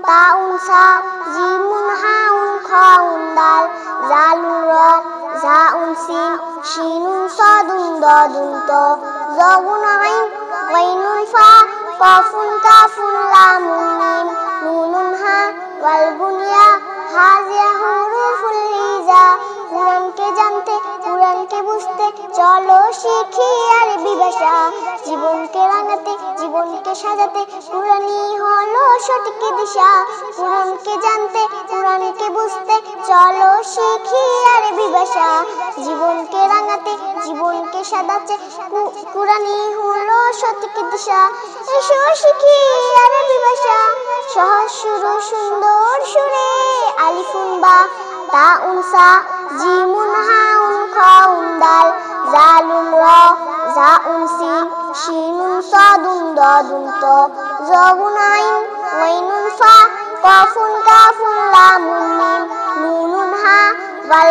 তাউন সা জিমুন হাউন খাউন দাল জালুন র জাউন সিন শিনুন সাদুন দাদুন ত জাউন আইন গাইনুন ফা কাফুন কাফুন লামুন মিম নুনুন হা ওয়াল বুনিয়া হাযিয়া হুরুফুল হিজা। কুরআনকে জানতে কুরআনকে বুঝতে চলো শিখি আরবি ভাষা। জীবনকে রাঙাতে জীবনকে সাজাতে কুরআনই হলো সঠিক দিশা। কুরআনকে জানতে কুরআনকে বুঝতে চলো শিখি আরবি ভাষা। জীবনকে রাঙাতে জীবনকে সাজাতে কুরআনই হলো সঠিক দিশা। এসো শিখি আরবি ভাষা সহজ সুর সুন্দর সুরে। আলিফুন বা তাউন সা জিমুন হাউন খাউন দাল জালুন র জাউন সিন শিনুন সাদুন দাদুন ত জাউন আইন গাইনুন ফা কাফুন কাফুন লামুন মিম নুনুন হা ওয়াল